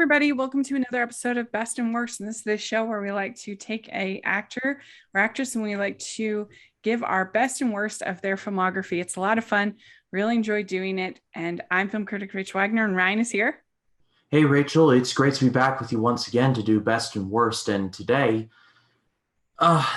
everybody. Welcome to another episode of Best and Worst. And this is the show where we like to take a actor or actress and we like to give our best and worst of their filmography. It's a lot of fun. Really enjoy doing it. And I'm film critic Rich Wagner, and Ryan is here. Hey Rachel, it's great to be back with you once again to do best and worst. And today,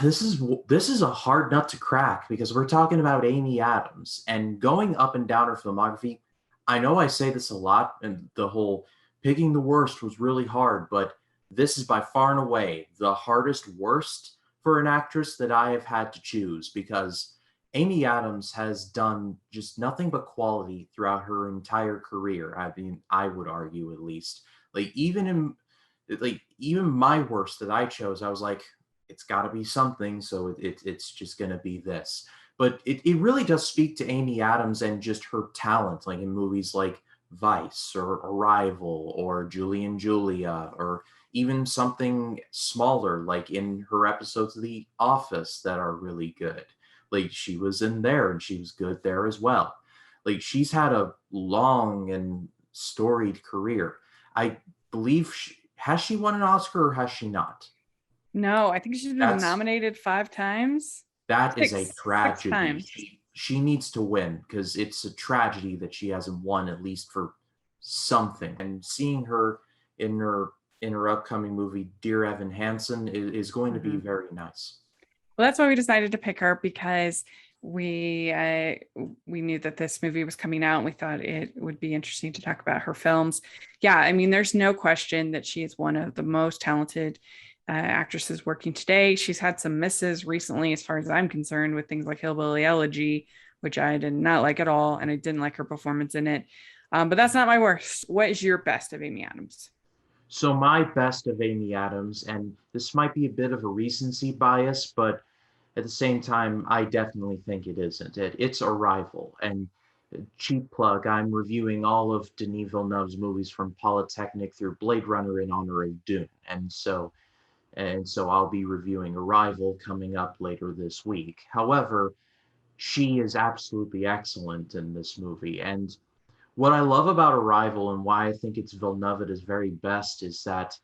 this is a hard nut to crack because we're talking about Amy Adams and going up and down her filmography. I know I say this a lot, and the whole picking the worst was really hard, but this is by far and away the hardest worst for an actress that I have had to choose because Amy Adams has done just nothing but quality throughout her entire career. I mean, I would argue at least. Like even my worst that I chose, I was like, it's got to be something, so it's just going to be this. But it really does speak to Amy Adams and just her talent, like in movies like Vice or Arrival or Julie and Julia, or even something smaller like in her episodes of The Office that are really good. Like she was in there and she was good there as well. Like she's had a long and storied career. I believe has she won an Oscar or has she not? No, I think she's been That's nominated 5 times. that is a Six tragedy. times. She needs to win because it's a tragedy that she hasn't won at least for something. And seeing her in her in her upcoming movie Dear Evan Hansen is going to be Mhm. very nice. Well, that's why we decided to pick her because we uh, we knew that this movie was coming out and we thought it would be interesting to talk about her films. Yeah, I mean, there's no question that she is one of the most talented actresses working today. She's had some misses recently, as far as I'm concerned, with things like Hillbilly Elegy, which I did not like at all, and I didn't like her performance in it. But that's not my worst. What is your best of Amy Adams? So my best of Amy Adams, and this might be a bit of a recency bias, but at the same time, I definitely think it isn't. It's Arrival. And cheap plug, I'm reviewing all of Denis Villeneuve's movies from Polytechnic through Blade Runner in honor of Dune. And so I'll be reviewing Arrival coming up later this week. However, she is absolutely excellent in this movie. And what I love about Arrival and why I think it's Villeneuve at his very best is that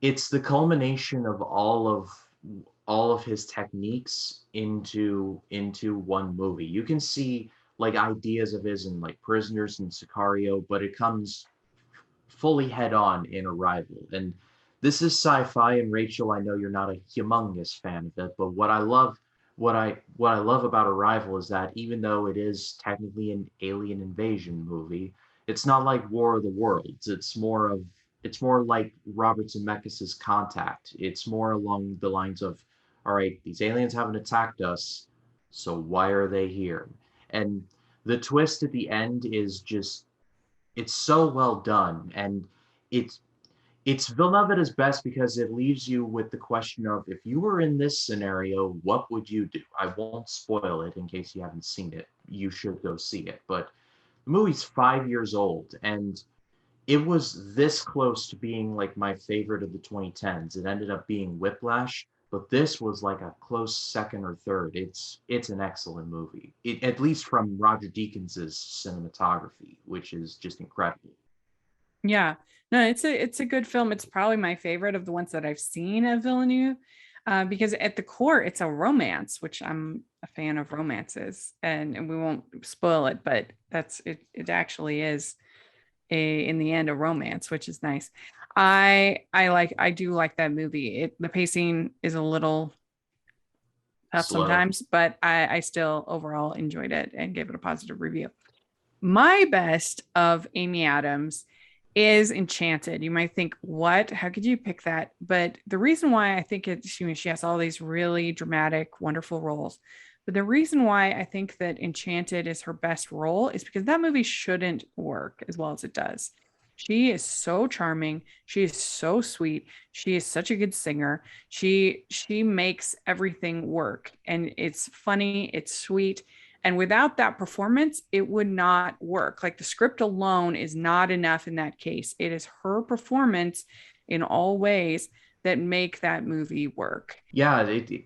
it's the culmination of all of his techniques into one movie. You can see like ideas of his in like Prisoners and Sicario, but it comes fully head on in Arrival. And this is sci-fi, and Rachel, I know you're not a humongous fan of it, but what I love about Arrival is that even though it is technically an alien invasion movie, it's not like War of the Worlds. It's more like Robert Zemeckis' Contact. It's more along the lines of, all right, these aliens haven't attacked us, so why are they here? And the twist at the end is just it's so well done, and it's it's Villeneuve at his best because it leaves you with the question of if you were in this scenario, what would you do? I won't spoil it in case you haven't seen it. You should go see it. But the movie's 5 years old, and it was this close to being like my favorite of the 2010s. It ended up being Whiplash, but this was like a close second or third. It's an excellent movie, at least from Roger Deakins' cinematography, which is just incredible. Yeah, no, it's a good film. It's probably my favorite of the ones that I've seen of Villeneuve, because at the core it's a romance, which I'm a fan of romances, and we won't spoil it, but that's it. It actually is in the end a romance, which is nice. I do like that movie. The pacing is a little tough Slow. sometimes, but I still overall enjoyed it and gave it a positive review. My best of Amy Adams is Enchanted. You might think, what? How could you pick that? But the reason why I think she has all these really dramatic, wonderful roles. But the reason why I think that Enchanted is her best role is because that movie shouldn't work as well as it does. She is so charming. She is so sweet. She is such a good singer. She makes everything work, and it's funny, it's sweet, and without that performance, it would not work. Like the script alone is not enough in that case. It is her performance in all ways that make that movie work. Yeah,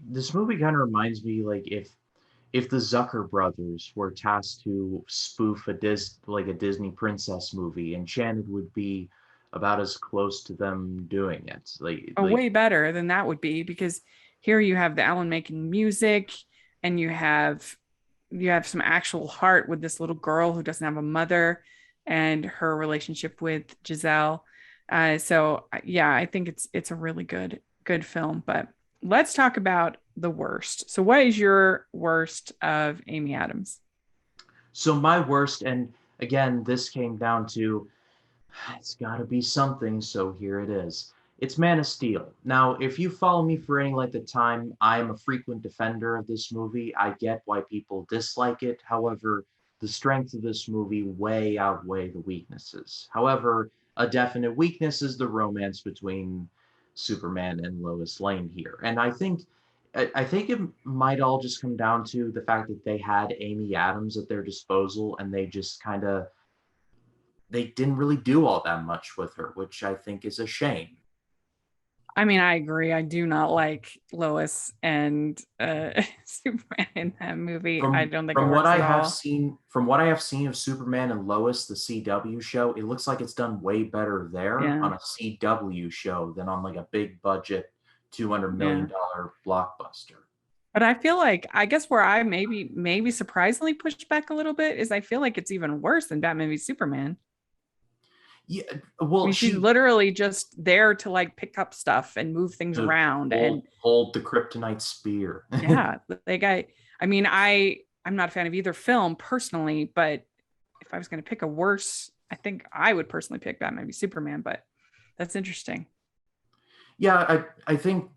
this movie kind of reminds me like if the Zucker brothers were tasked to spoof a Disney princess movie, Enchanted would be about as close to them doing it. Oh, way better than that would be, because here you have the Alan making music, and you have some actual heart with this little girl who doesn't have a mother, and her relationship with Giselle. So yeah, I think it's a really good film. But let's talk about the worst. So what is your worst of Amy Adams? So my worst, and again, this came down to it's got to be something, so here it is. It's Man of Steel. Now, if you follow me for any length of time, I am a frequent defender of this movie. I get why people dislike it. However, the strengths of this movie way outweigh the weaknesses. However, a definite weakness is the romance between Superman and Lois Lane here. And I think it might all just come down to the fact that they had Amy Adams at their disposal and they just kind of they didn't really do all that much with her, which I think is a shame. I mean, I agree. I do not like Lois and Superman in that movie. I don't think it From what works I at have all. seen, from what I have seen of Superman and Lois, the CW show, it looks like it's done way better there Yeah. on a CW show than on like a big budget Yeah. $200 million blockbuster. But I feel like, I guess where I maybe surprisingly pushed back a little bit is I feel like it's even worse than Batman v Superman. Yeah, I well, mean, she's she literally just there to like pick up stuff and move things to around. And hold the kryptonite spear. yeah, like I mean, I'm not a fan of either film personally, but if I was going to pick a worse, I think I would personally pick Batman v Superman. But that's interesting. Yeah, I think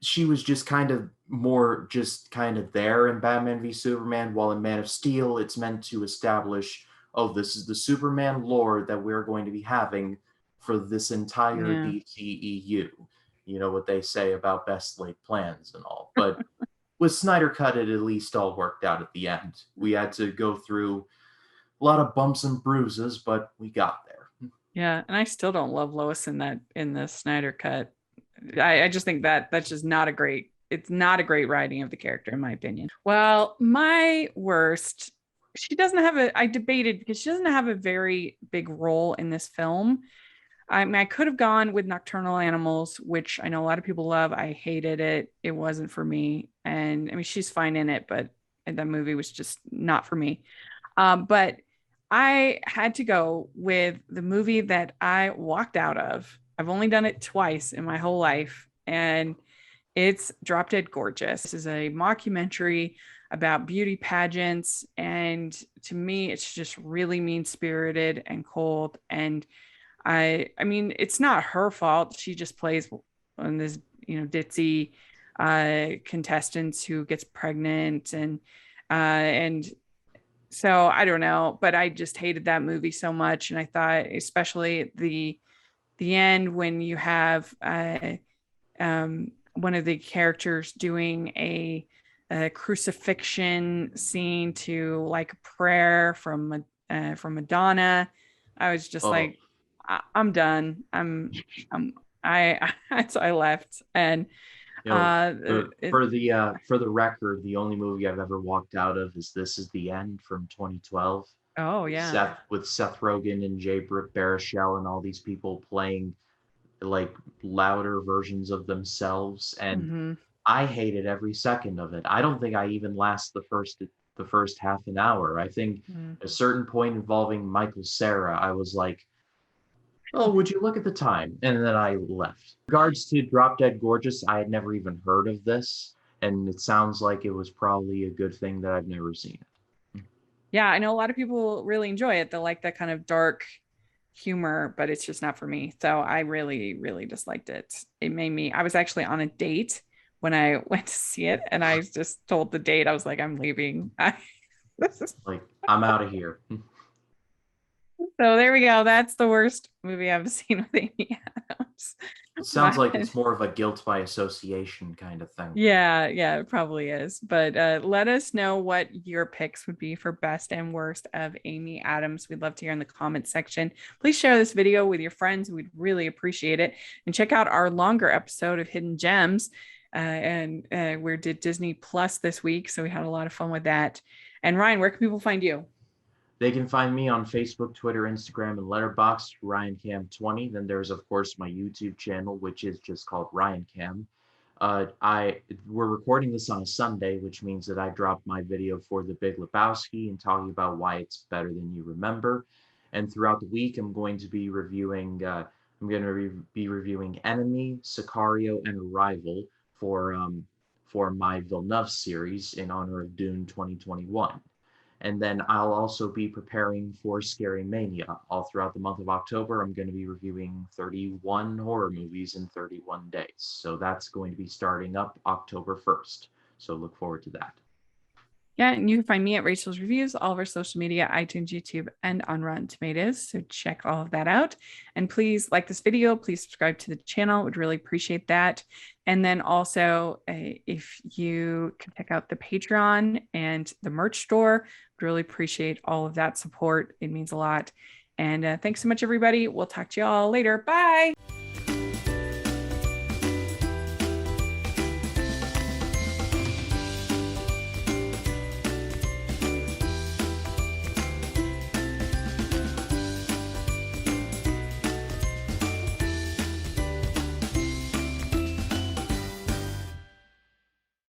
she was just kind of more just kind of there in Batman v Superman, while in Man of Steel, it's meant to establish, oh, this is the Superman lore that we're going to be having for this entire Yeah. DCEU. You know what they say about best laid plans and all. But with Snyder Cut, it at least all worked out at the end. We had to go through a lot of bumps and bruises, but we got there. Yeah. And I still don't love Lois in the Snyder cut. I just think that that's just not a great, it's not a great writing of the character, in my opinion. Well, my worst, she doesn't have a, I debated because she doesn't have a very big role in this film. I mean, I could have gone with Nocturnal Animals, which I know a lot of people love. I hated it. It wasn't for me. And I mean, she's fine in it, but that movie was just not for me. But I had to go with the movie that I walked out of. I've only done it twice in my whole life, and it's Drop Dead Gorgeous. This is a mockumentary about beauty pageants, and to me, it's just really mean spirited and cold. And I mean, it's not her fault. She just plays on this, ditzy contestants who gets pregnant, and so I don't know, but I just hated that movie so much. And I thought, especially the end when you have one of the characters doing a crucifixion scene to like a prayer from Madonna. I was just Oh, like, I'm done. I'm so I left. And you know, it, for the record, the only movie I've ever walked out of is This Is the End from 2012 oh with yeah. Seth Rogen and Jay Baruchel and all these people playing like louder versions of themselves, and Hmm. I hated every second of it. I don't think I even last the first half an hour. I think a certain point involving Michael Cera, I was like, oh, would you look at the time? And then I left. In regards to Drop Dead Gorgeous, I had never even heard of this, and it sounds like it was probably a good thing that I've never seen it. Yeah, I know a lot of people really enjoy it. They like that kind of dark humor, but it's just not for me. So I really, really disliked it. It made me, I was actually on a date when I went to see it, and I just told the date, I was like, I'm leaving. This is, Like, I'm out of here. so there we go. That's the worst movie I've seen with Amy Adams. It sounds But like it's more of a guilt by association kind of thing. yeah, it probably is. But let us know what your picks would be for best and worst of Amy Adams. We'd love to hear in the comments section. Please share this video with your friends. We'd really appreciate it. And check out our longer episode of Hidden Gems. And we did Disney Plus this week. So we had a lot of fun with that. And Ryan, where can people find you? They can find me on Facebook, Twitter, Instagram, and Letterboxd, RyanCam20. Then there's of course my YouTube channel, which is just called RyanCam. I We're recording this on a Sunday, which means that I dropped my video for The Big Lebowski and talking about why it's better than you remember. And throughout the week, I'm going to be reviewing. Be reviewing Enemy, Sicario, and Arrival for my Villeneuve series in honor of Dune 2021. And then I'll also be preparing for Scary Mania. All throughout the month of October, I'm going to be reviewing 31 horror movies in 31 days. So that's going to be starting up October 1st. So look forward to that. Yeah, and you can find me at Rachel's Reviews, all of our social media, iTunes, YouTube, and on Rotten Tomatoes. So check all of that out. And please like this video. Please subscribe to the channel. Would really appreciate that. And then also, if you can check out the Patreon and the merch store, would really appreciate all of that support. It means a lot. And thanks so much, everybody. We'll talk to you all later. Bye.